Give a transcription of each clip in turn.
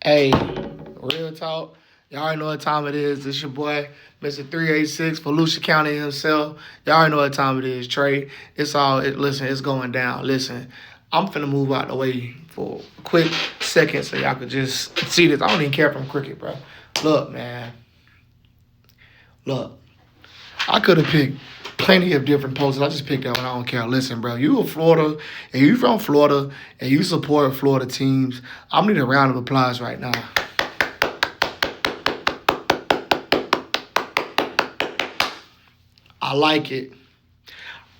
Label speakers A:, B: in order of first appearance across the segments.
A: Hey, real talk. Y'all already know what time it is. This your boy, Mr. 386, Volusia County himself. Y'all already know what time it is, Trey. Listen, it's going down. Listen, I'm finna move out the way for a quick second so y'all could just see this. I don't even care if I'm cricket, bro. Look, man. Look, I could have picked plenty of different posters. I just picked that one. I don't care. Listen, bro, you a Florida, and you from Florida, and you support Florida teams. I'm need a round of applause right now. I like it.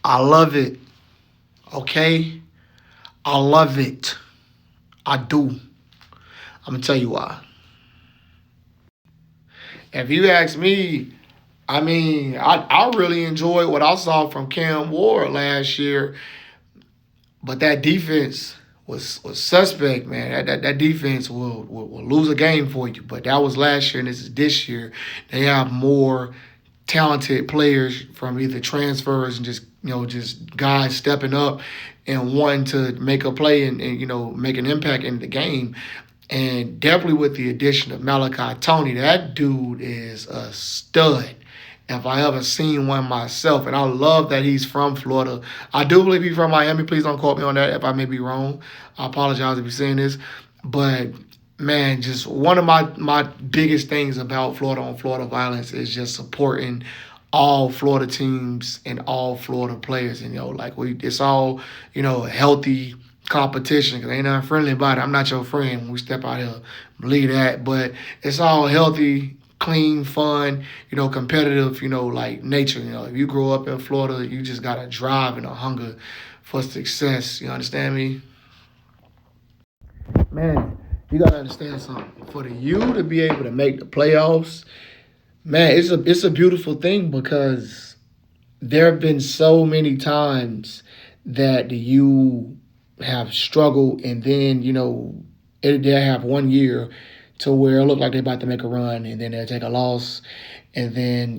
A: I love it. Okay? I love it. I do. I'm gonna tell you why. If you ask me, I really enjoyed what I saw from Cam Ward last year, but that defense was suspect, man. That defense will lose a game for you. But that was last year, and this year. They have more talented players from either transfers and just guys stepping up and wanting to make a play and make an impact in the game. And definitely with the addition of Malachi Tony, that dude is a stud. If I ever seen one myself, and I love that he's from Florida. I do believe he's from Miami. Please don't quote me on that if I may be wrong. I apologize if you're saying this, but man, just one of my biggest things about Florida on Florida violence is just supporting all Florida teams and all Florida players. And it's all healthy competition because ain't nothing friendly about it. I'm not your friend when we step out here, believe that. But it's all healthy, clean, fun, competitive, like nature. If you grow up in Florida, you just got a drive and a hunger for success. You understand me? Man, you gotta understand something. For the U to be able to make the playoffs, man, it's a beautiful thing because there have been so many times that the U have struggled, and then they'll have one year to where it look like they're about to make a run, and then they'll take a loss, and then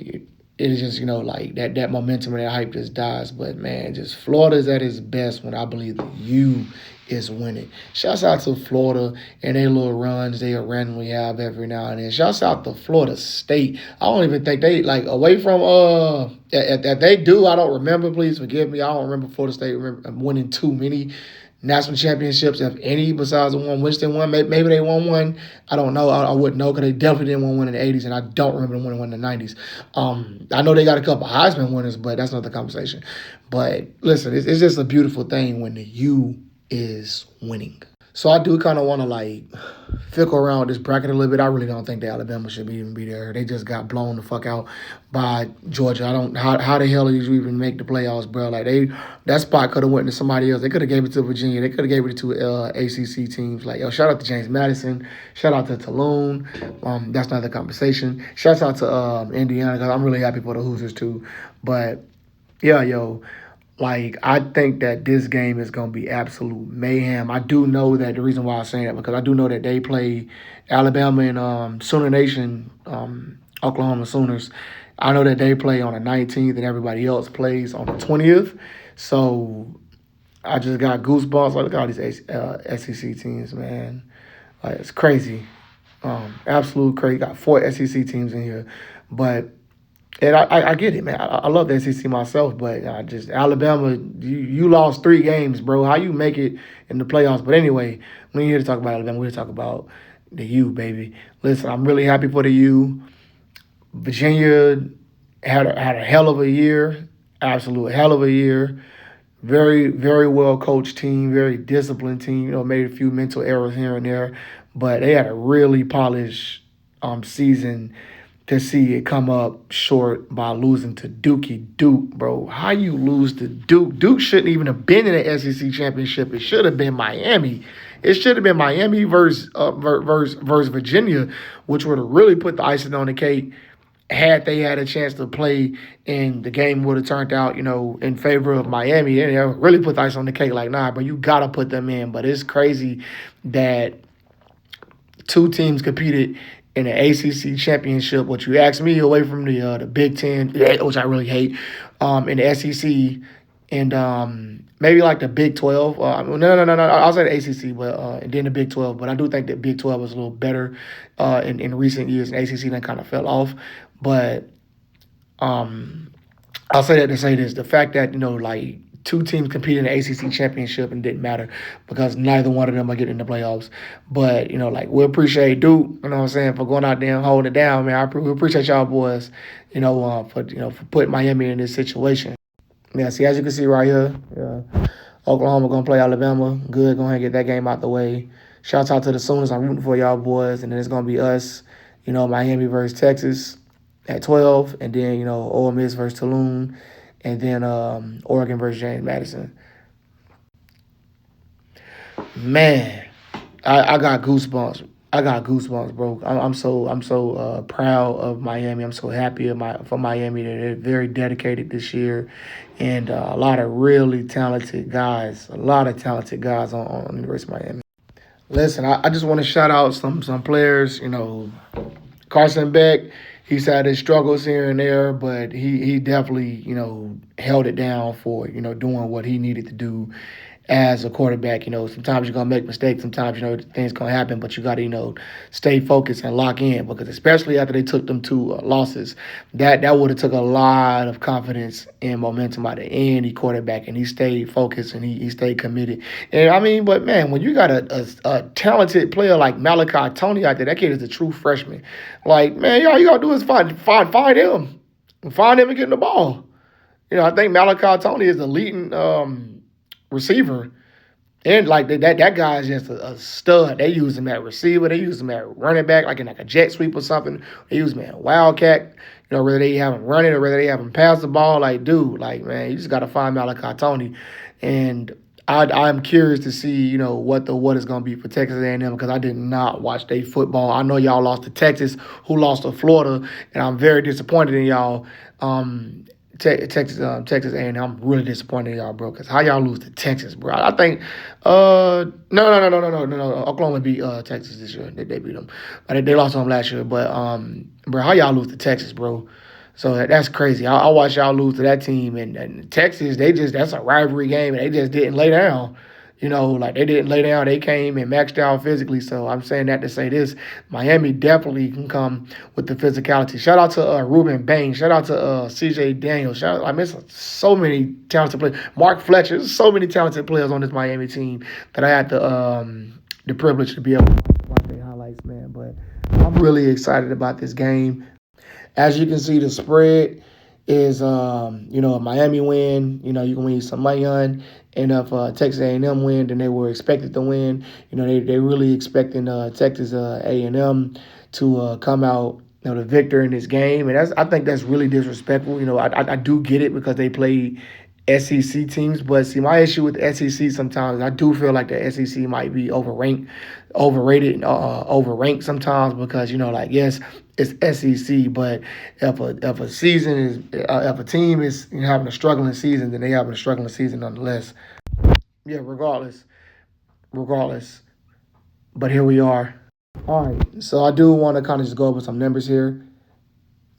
A: it is just like that momentum and that hype just dies. But man, just Florida's at its best when I believe the U is winning. Shouts out to Florida and their little runs they randomly have every now and then. Shouts out to Florida State. I don't even think they away from if they do. I don't remember. Please forgive me. I don't remember Florida State winning too many national championships, if any, besides the one Winston won. Maybe they won one. I don't know. I wouldn't know because they definitely didn't win one in the 80s, and I don't remember them winning one in the 90s. I know they got a couple Heisman winners, but that's not the conversation. But listen, it's just a beautiful thing when the U is winning. So I do kind of want to fickle around with this bracket a little bit. I really don't think that Alabama should even be there. They just got blown the fuck out by Georgia. I don't how the hell did you even make the playoffs, bro? That spot could have went to somebody else. They could have gave it to Virginia. They could have gave it to ACC teams. Shout out to James Madison. Shout out to Tulane. That's not the conversation. Shout out to Indiana because I'm really happy for the Hoosiers too. But yeah, yo. I think that this game is going to be absolute mayhem. I do know that the reason why I'm saying that because I do know that they play Alabama and Sooner Nation, Oklahoma Sooners. I know that they play on the 19th and everybody else plays on the 20th. So I just got goosebumps. Look at all these SEC teams, man. It's crazy. Absolute crazy. Got 4 SEC teams in here. But and I get it, man. I love the SEC myself, but just Alabama, you lost 3 games, bro. How you make it in the playoffs? But anyway, we ain't here to talk about Alabama. We're here to talk about the U, baby. Listen, I'm really happy for the U. Virginia had a hell of a year, absolute hell of a year. Very, very well coached team, very disciplined team. Made a few mental errors here and there, but they had a really polished season to see it come up short by losing to Duke, bro. How you lose to Duke? Duke shouldn't even have been in the SEC championship. It should have been Miami. It should have been Miami versus Virginia, which would have really put the icing on the cake had they had a chance to play and the game would have turned out, in favor of Miami. And they really put the ice on the cake nah, but you got to put them in. But it's crazy that 2 teams competed in the ACC championship, which you asked me, away from the Big Ten, which I really hate, in the SEC, and maybe like the Big 12. No. I'll say the ACC, but and then the Big 12. But I do think that Big 12 was a little better in recent years, and ACC then kind of fell off. But um, I'll say that to say this: the fact that like two teams competed in the ACC championship and didn't matter because neither one of them are getting in the playoffs. But like we appreciate Duke, you know what I'm saying, for going out there and holding it down, man. We appreciate y'all boys, for putting Miami in this situation. Yeah, see, as you can see right here, Oklahoma gonna play Alabama. Good, go ahead and get that game out the way. Shouts out to the Sooners. I'm rooting for y'all boys, and then it's gonna be us. Miami versus Texas at 12, and then Ole Miss versus Tulane, and then Oregon versus James Madison. Man, I got goosebumps. I got goosebumps, bro. I'm so proud of Miami. I'm so happy for Miami that they're very dedicated this year, and a lot of really talented guys. A lot of talented guys on the University of Miami. Listen, I just want to shout out some players. Carson Beck. He's had his struggles here and there, but he definitely held it down for doing what he needed to do as a quarterback. Sometimes you're gonna make mistakes. Sometimes things gonna happen, but you got to stay focused and lock in because especially after they took them two losses, that would have took a lot of confidence and momentum out of any quarterback, and he stayed focused and he stayed committed. And I mean, but man, when you got a talented player like Malachi Tony out there, that kid is a true freshman. Like man, all you gotta do is find him, find him and get him the ball. I think Malachi Tony is the leading receiver. And like that guy is just a stud. They use him at receiver. They use him at running back, like in like a jet sweep or something. They use him at wildcat. Whether they have him running or whether they have him pass the ball. Like, dude, like man, you just got to find Malachi Tony. And I'm curious to see what is going to be for Texas A&M because I did not watch their football. I know y'all lost to Texas, who lost to Florida, and I'm very disappointed in y'all. Texas A&M. I'm really disappointed in y'all, bro. Cause how y'all lose to Texas, bro? I think no. Oklahoma beat Texas this year. They beat them. They lost to them last year, but bro, how y'all lose to Texas, bro? So that's crazy. I watched y'all lose to that team and Texas. That's a rivalry game, and they just didn't lay down. Like they didn't lay down. They came and maxed out physically. So I'm saying that to say this. Miami definitely can come with the physicality. Shout out to Ruben Bain. Shout out to CJ Daniels. I miss so many talented players. Mark Fletcher. There's so many talented players on this Miami team that I had the privilege to be able to watch their highlights, man. But I'm really excited about this game. As you can see, the spread is a Miami win. You can win some money on. And if Texas A&M win, then they were expected to win. They really expecting Texas A&M to come out the victor in this game, and I think that's really disrespectful. I do get it because they played SEC teams, but see, my issue with the SEC sometimes I do feel like the SEC might be overrated, and overranked sometimes because like yes, it's SEC, but if a team is having a struggling season, then they having a struggling season nonetheless. Yeah, regardless. But here we are. All right, so I do want to kind of just go over some numbers here.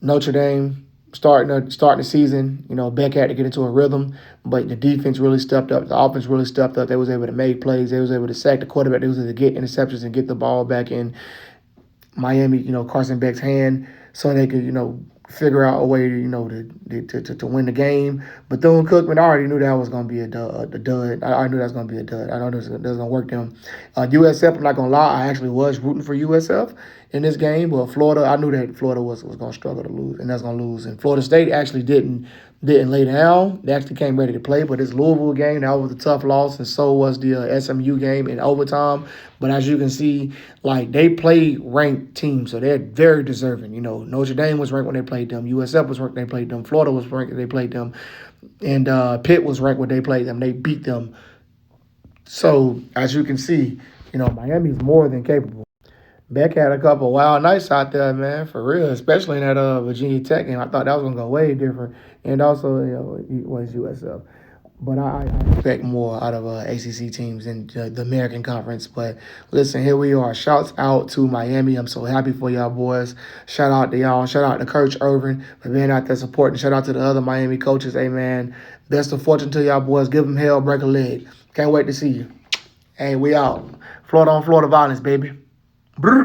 A: Notre Dame starting the season, Beck had to get into a rhythm, but the defense really stepped up. The offense really stepped up. They was able to make plays. They was able to sack the quarterback. They was able to get interceptions and get the ball back in Miami, Carson Beck's hand, so they could, figure out a way to win the game. Bethune-Cookman, I already knew that was going to be a dud. I knew that was going to be a dud. I know this was going to work them. USF, I'm not going to lie, I actually was rooting for USF in this game, but Florida, I knew that Florida was going to struggle to lose, and that's going to lose. And Florida State actually didn't lay down. They actually came ready to play, but this Louisville game, that was a tough loss, and so was the SMU game in overtime. But as you can see, like, they played ranked teams, so they're very deserving. Notre Dame was ranked when they played them. USF was ranked when they played them. Florida was ranked when they played them. And Pitt was ranked when they played them. They beat them. So, as you can see, Miami's more than capable. Beck had a couple wild nights out there, man, for real, especially in that Virginia Tech game. I thought that was going to go way different. And also, it was USF. But I expect more out of ACC teams in the American Conference. But listen, here we are. Shouts out to Miami. I'm so happy for y'all boys. Shout out to y'all. Shout out to Coach Irvin for being out there supporting. Shout out to the other Miami coaches. Hey, man, best of fortune to y'all boys. Give them hell, break a leg. Can't wait to see you. Hey, we out. Florida on Florida violence, baby. Brr.